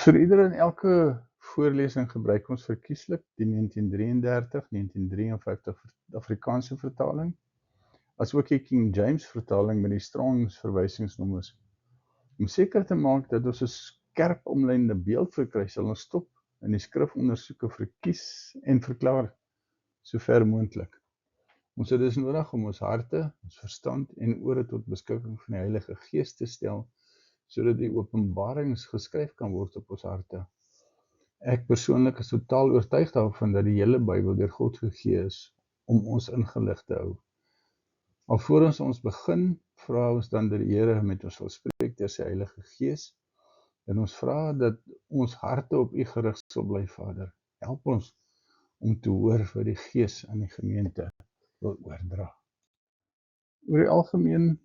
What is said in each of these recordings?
Vir ieder en elke voorlesing gebruik ons verkieslik die 1933, 1953 Afrikaanse vertaling, as ook die King James vertaling met die Strong's verwysingsnommers. Om seker te maak dat ons 'n skerp omlynde beeld verkry, sal ons stop in die skrifondersoeke verkies en verklaar sover moontlik. Ons het dus nodig om ons harte, ons verstand en ore tot beskikking van die Heilige Gees te stel, sodat die openbarings geskryf kan word op ons harte. Ek persoonlik is totaal oortuig daarvan dat die hele Bybel deur God gegee is om ons ingelig te hou. Alvorens ons begin, vra ons dan dat die Here met ons wil spreek deur sy Heilige Gees, en ons vra dat ons harte op U gerig sal bly, Vader. Help ons om te hoor wat die Gees aan die gemeente wil oordra. Oor die algemeen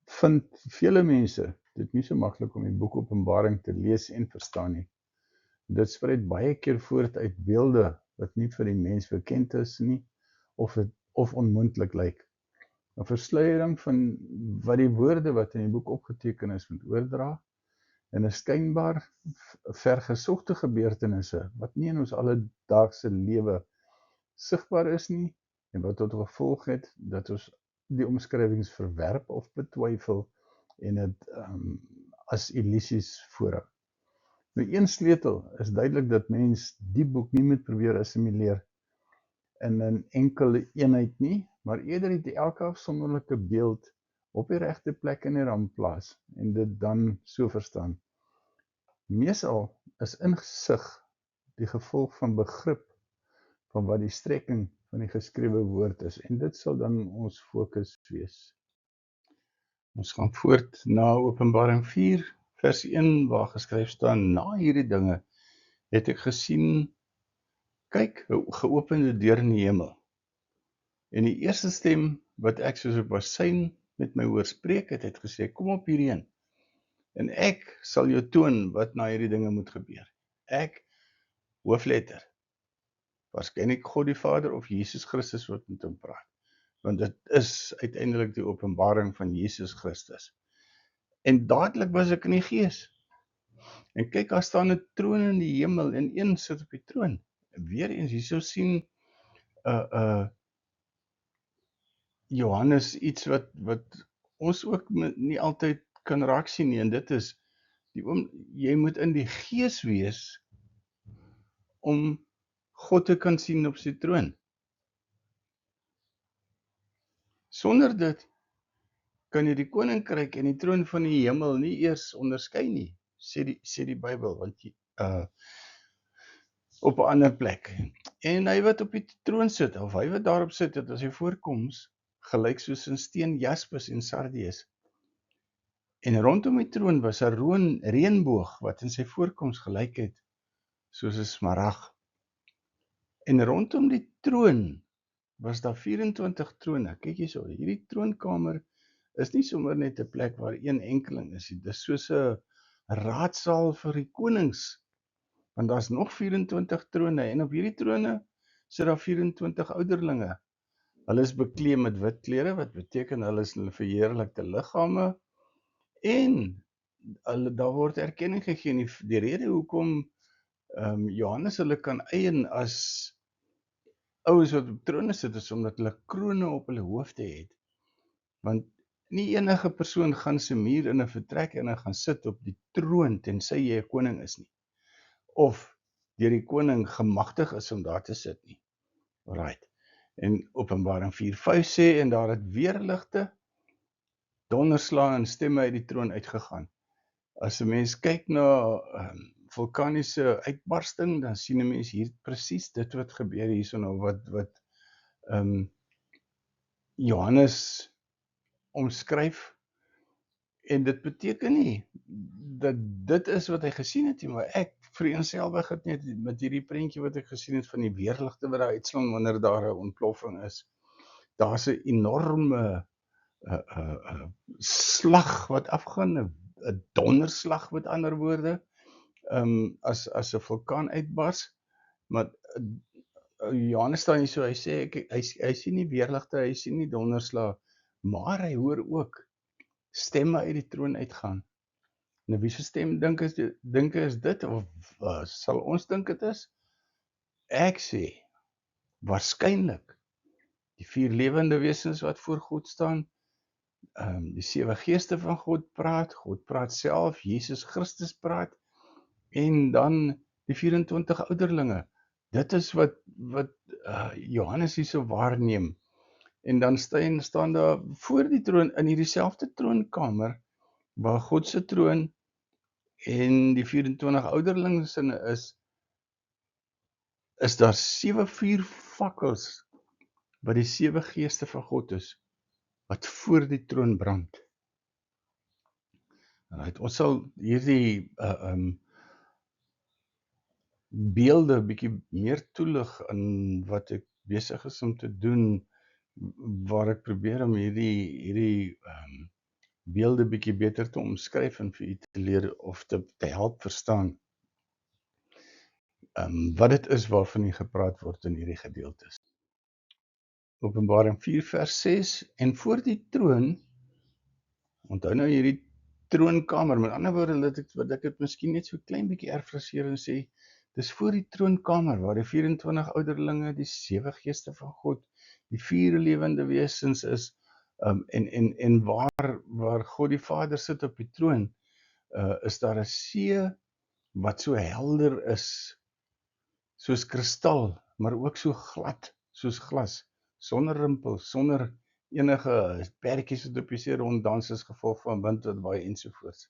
vind vele mense dit nie so maklik om die boek Openbaring te lees en verstaan nie. Dit spruit baie keer voort uit beelde wat nie vir die mens bekend is nie, of onmoontlik lyk. 'n Versluiering van wat die woorde wat in die boek opgeteken is moet oordra, en 'n skynbaar vergesogte gebeurtenisse wat nie in ons alledaagse lewe sigbaar is nie, en wat tot gevolg het dat ons die omskrywings verwerp of betwyfel en dit as illusies voorhou. Nou, een sleutel is duidelik dat mens die boek nie moet probeer assimileer in 'n enkele eenheid nie, maar eerder die elke afsonderlike beeld op die regte plek in die ram plaas en dit dan so verstaan. Meestal is insig die gevolg van begrip van wat die strekking van die geskrewe woord is, en dit sal dan ons fokus wees. Ons gaan voort na Openbaring 4, vers 1, waar geskryf staan: na hierdie dinge het ek gesien, kyk, 'n geopende deur in die hemel. En die eerste stem wat ek soos 'n bassein met my hoor spreek het gesê: kom op hierheen, en ek sal jou toon wat na hierdie dinge moet gebeur. Ek, hoofletter, waarskynlik God die Vader of Jesus Christus wat met hom praat, want dit is uiteindelik die openbaring van Jesus Christus. En dadelik was ek in die gees, en kyk, daar staan 'n troon in die hemel, en een sit op die troon. En weer eens, hierso sien Johannes iets wat ons ook nie altyd kan raak sien nie, en dit is, jy moet in die gees wees om God te kan sien op sy troon. Sonder dit kan jy die koninkryk en die troon van die hemel nie eers onderskei nie, sê die Bybel, want op 'n ander plek. En hy wat op die troon sit, of hy wat daarop sit, het as sy voorkoms gelyk soos 'n steen jaspis en sardius. En rondom die troon was 'n reënboog wat in sy voorkoms gelyk het soos 'n smarag. En rondom die troon was daar 24 trone. Kyk hierso, hierdie troonkamer is nie sommer net 'n plek waar een enkeling is. Dit is soos 'n raadsaal vir die konings, want daar's nog 24 trone, en op hierdie trone sit daar 24 ouderlinge. Hulle is bekleed met wit klere, wat beteken hulle is hulle verheerlikte liggame, en daar word erkenning gegee. Die rede hoekom Johannes hulle kan eien as ouens wat op trone sit, is omdat hulle krone op hulle hoofde het. Want nie enige persoon gaan se muur in 'n vertrek en gaan sit op die troon tensy jy 'n koning is nie, of deur die koning gemagtig is om daar te sit nie. Alright. En Openbaring 4:5 sê, en daar het weer ligte, donderslae en stemme uit die troon uitgegaan. As 'n mens kyk na vulkaniese uitbarsting, dan sien 'n mens hier presies dit wat gebeur hierso nou, wat Johannes omskryf, en dit beteken nie dat dit is wat hy gesien het nie, maar ek vereenselwig het net met hierdie prentjie wat ek gesien het van die weerligte wat daar uitslaan wanneer daar 'n ontploffing is. Daar's 'n enorme slag wat afgaan, 'n donderslag met ander woorde, as 'n vulkaan uitbars, maar Johannes staan hier so, hy sê, hy sien nie weerligte, hy sien nie donderslag, maar hy hoor ook stemme uit die troon uitgaan. Nou wie se stem dink is dit, of sal ons dink dit is? Ek sê, waarskynlik, die 4 lewende wesens wat voor God staan, die 7 geeste van God praat self, Jesus Christus praat, en dan die 24 ouderlinge. Dit is wat Johannes hier so waarneem. En dan staan daar voor die troon, in hierdie selfde troonkamer, waar God se troon en die 24 ouderlings is daar 7 vuurvakkels, wat die 7 geeste van God is, wat voor die troon brand. Right, ons sal hierdie beelde bietjie meer toelig in wat ek besig is om te doen, waar ek probeer om hierdie beelde bietjie beter te omskryf en vir u te leer of te help verstaan wat dit is waarvan hier gepraat word in hierdie gedeeltes. Openbaring 4 vers 6, en voor die troon, onthou nou hierdie troonkamer, met ander woorde, wat ek het miskien net so klein bietjie herfraseer en sê, dis voor die troonkamer, waar die 24 ouderlinge, die 7 geeste van God, die 4 lewende wesens is, en waar God die Vader sit op die troon, is daar 'n see, wat so helder is, soos kristal, maar ook so glad, soos glas, sonder rimpels, sonder enige pertjies wat op die see ronddans as gevolg van wind wat waai ensovoorts.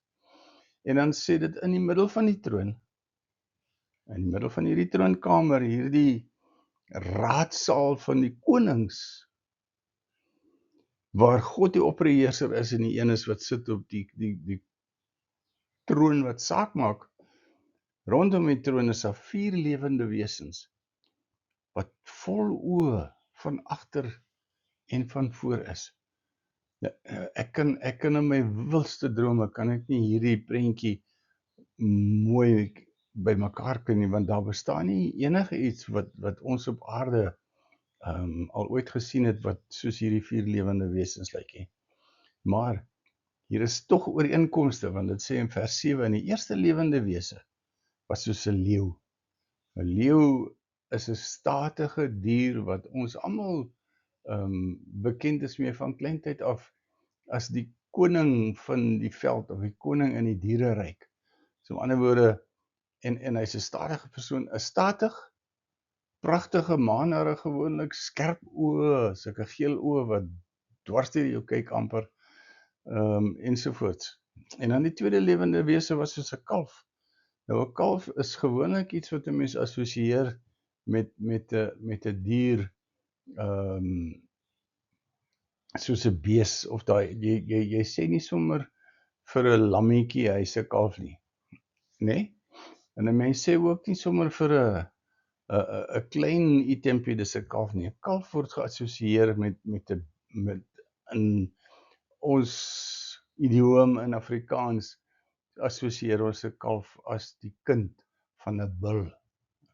En dan sê dit in die middel van die troon, in die middel van hierdie troonkamer, hierdie raadsaal van die konings, waar God die opperheerser is en die een is wat sit op die troon wat saak maak. Rondom die troon is daar 4 lewende wesens, wat vol oë van agter en van voor is. Ja, ek kan in my wildste drome, kan ek nie hierdie prentjie mooi by mekaar kan nie, want daar bestaan nie enige iets wat ons op aarde al ooit gesien het, wat soos hierdie 4 lewende wesens lyk nie. Maar, hier is tog ooreenkomste, want dit sê in vers 7, in die eerste lewende wese, was soos 'n leeu. 'n Leeu is 'n statige dier, wat ons almal bekend is mee van kleintyd af, as die koning van die veld, of die koning in die diereryk. So met ander woorde, en hy's 'n statige persoon, 'n statig, pragtige manare gewoonlik, skerp oë, sulke geel oë wat dwars deur jou kyk amper, ensovoorts. En dan die tweede lewende wese was soos 'n kalf. Nou 'n kalf is gewoonlik iets wat 'n mens assosieer met 'n dier, soos 'n bees, of jy sê nie sommer vir 'n lammetjie hy's 'n kalf nie, nê? En 'n mens sê ook nie sommer vir 'n klein itempie dis 'n kalf nie. 'n Kalf word geassosieer met in ons idioom in Afrikaans assosieer ons 'n kalf as die kind van 'n bul,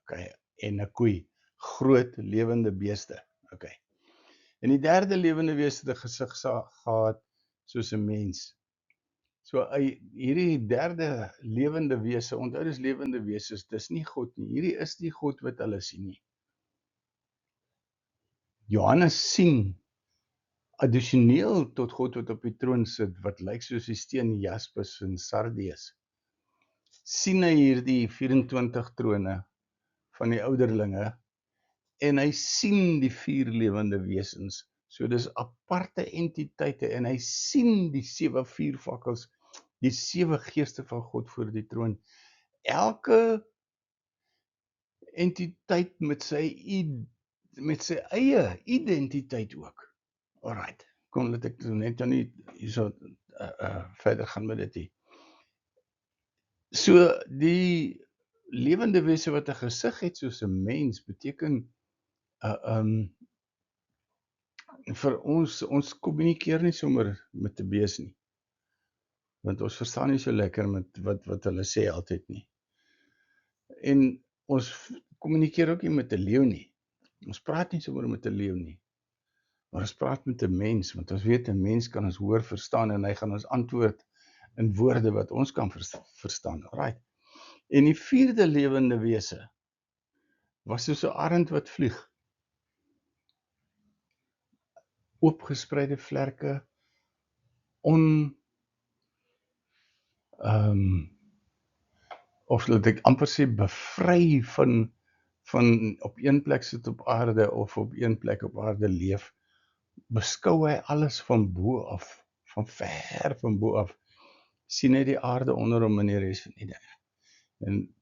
okay, en 'n koei, groot lewende beeste, okay. En die derde lewende wese het 'n gesig gehad soos 'n mens. So hierdie derde lewende wese, onthou dis lewende wese, dis nie God nie. Hierdie is nie God wat hulle sien nie. Johannes sien addisioneel tot God wat op die troon sit, wat lyk soos die steen jaspis en sardius, sien hy hierdie 24 trone van die ouderlinge, en hy sien die 4 lewende wesens. So dis aparte entiteite, en hy sien die 7 vuurvakkels, die 7 geeste van God voor die troon. Elke entiteit met sy eie identiteit ook. Alright, kom laat ek net dan nie hierso verder gaan met dit nie. So die lewende wese wat 'n gesig het soos 'n mens, beteken vir ons kommunikeer nie sommer met 'n bees nie, want ons verstaan nie so lekker met wat hulle sê altyd nie. En ons kommunikeer ook nie met 'n leeu nie. Ons praat nie sommer met 'n leeu nie, maar ons praat met 'n mens, want ons weet 'n mens kan ons hoor, verstaan, en hy gaan ons antwoord in woorde wat ons kan verstaan. Right. En die vierde lewende wese was soos 'n arend wat vlieg. Oopgespreide vlerke, of laat ek amper sê bevry van op een plek sit op aarde of op een plek op aarde leef, beskou hy alles van bo af, van ver van bo af, sien hy die aarde onder hom in die res van die dinge. En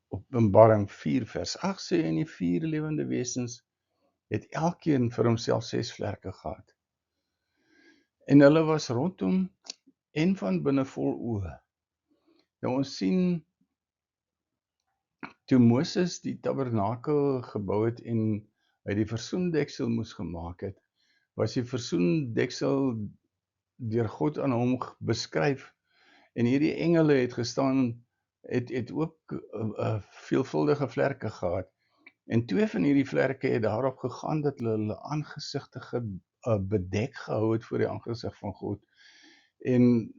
Openbaring 4 vers 8 sê, en die vier lewende wesens het elkeen vir homself 6 vlerke gehad. En hulle was rondom en van binne vol oë. Nou ons sien, toe Moses die tabernakel gebou het en hy die versoendeksel moes gemaak het, was die versoendeksel deur God aan hom beskryf, en hierdie engele het gestaan, het ook veelvuldige vlerke gehad, en 2 van hierdie vlerke het daarop gegaan dat hulle aangesigte bedek gehou het voor die aangesig van God, en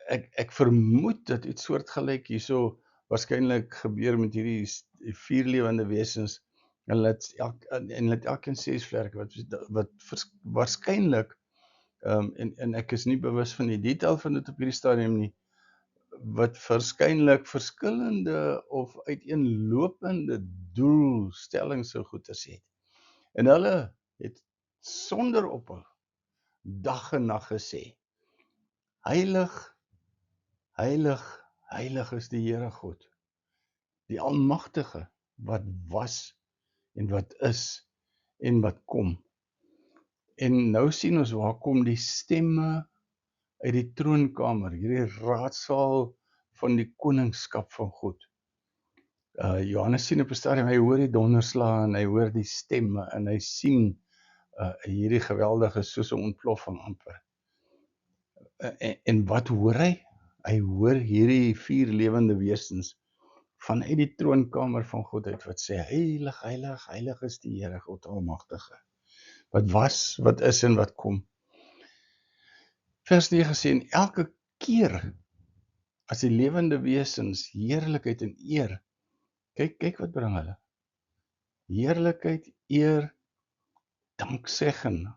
ek vermoed dat iets soortgelyk hierso waarskynlik gebeur met hierdie 4 lewende wesens, en het elkeen 6 vlerke, wat waarskynlik, en ek is nie bewus van die detail van dit op hierdie stadium nie, wat waarskynlik verskillende of uiteenlopende doelstellings so goeders het. En hulle het sonder ophou dag en nag gesê, heilig, heilig, heilig is die Here God, die Almagtige, wat was en wat is en wat kom. En nou sien ons waar kom die stemme uit die troonkamer, hierdie raadsaal van die koningskap van God. Johannes sien op 'n stadium, hy hoor die donderslae en hy hoor die stemme en hy sien hierdie geweldige soos 'n ontploffing amper. En wat hoor hy? Hy hoor hierdie 4 lewende wesens vanuit die troonkamer van God uit wat sê, heilig, heilig, heilig is die Here God Almagtige, wat was, wat is en wat kom. Vers 9 sê, en elke keer as die lewende wesens heerlikheid en eer, kyk wat bring hulle, heerlikheid, eer, danksegging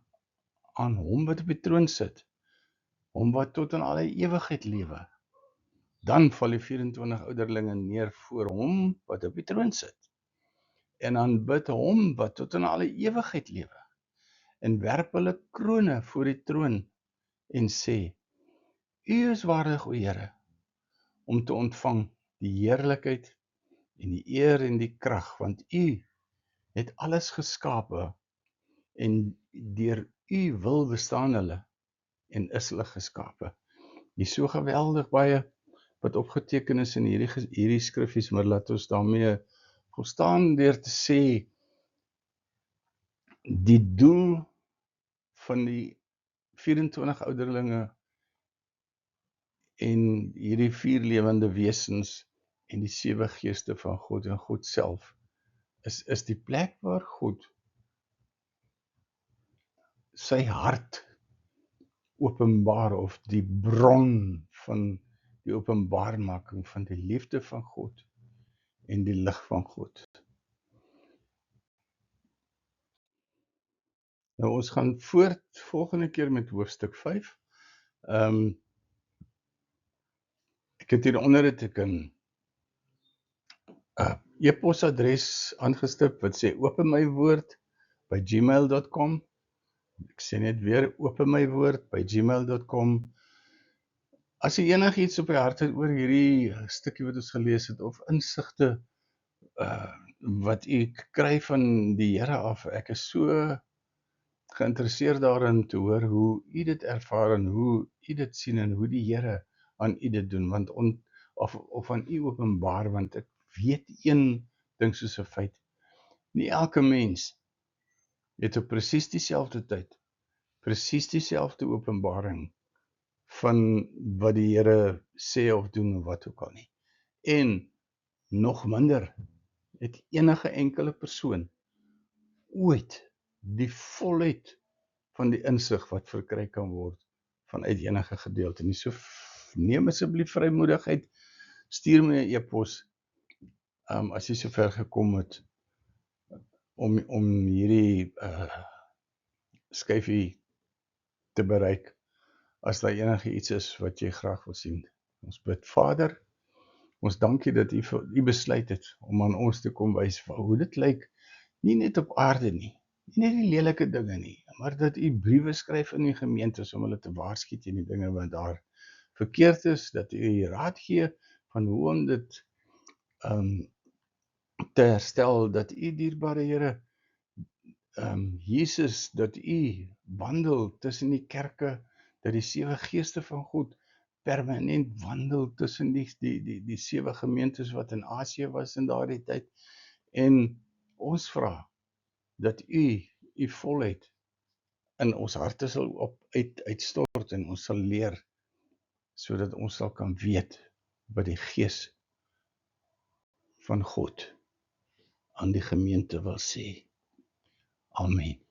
aan hom wat op die troon sit, hom wat tot in alle ewigheid lewe. Dan val die 24 ouderlinge neer voor hom wat op die troon sit, en aanbid hom wat tot in alle ewigheid lewe, en werp hulle krone voor die troon, en sê, U is waardig, o Here, om te ontvang die heerlikheid, en die eer en die krag, want U het alles geskape, en deur U wil bestaan hulle, en is hulle geskape. Hier is so geweldig baie wat opgeteken is in hierdie skriffies, maar laat ons daarmee volstaan deur te sê, die doel van die 24 ouderlinge en hierdie 4 lewende wesens en die 7 geeste van God en God self, is die plek waar God sy hart openbaar, of die bron van die openbaarmaking van die liefde van God en die lig van God. Nou ons gaan voort volgende keer met hoofstuk 5. Ek het hieronder het ek 'n e-posadres aangestip wat sê openmywoord@gmail.com. Ek sê net weer openmywoord@gmail.com. As jy enigiets op die hart het oor hierdie stukkie wat ons gelees het, of insigte wat u kry van die Here af, ek is so geïnteresseerd daarin te hoor hoe u dit ervaar en hoe u dit sien en hoe die Here aan u dit doen, want of aan u openbaar, want ek weet een ding soos 'n feit, nie elke mens het op presies dieselfde tyd, presies dieselfde openbaring van wat die Here sê of doen of wat ook al nie. En nog minder het enige enkele persoon ooit die volheid van die insig wat verkry kan word vanuit enige gedeelte nie. So neem asseblief vrymoedigheid, stuur my 'n e-pos, as jy sover gekom het, om hierdie skyfie te bereik, as daar enige iets is wat jy graag wil sien. Ons bid, Vader, ons dankie dat U besluit het om aan ons te kom wys hoe dit lyk, nie net op aarde nie net die lelike dinge nie, maar dat U briewe skryf in die gemeentes om hulle te waarsku teen die dinge wat daar verkeerd is, dat U raad gee van hoe om dit te herstel, dat U dierbare Here, Jesus, dat U wandel tussen die kerke, dat die 7 geeste van God permanent wandel tussen die 7 gemeentes wat in Asië was in daardie tyd, en ons vra dat U volheid in ons harte sal uitstort en ons sal leer, sodat ons sal kan weet wat die Gees van God aan die gemeente wil sê. Amen.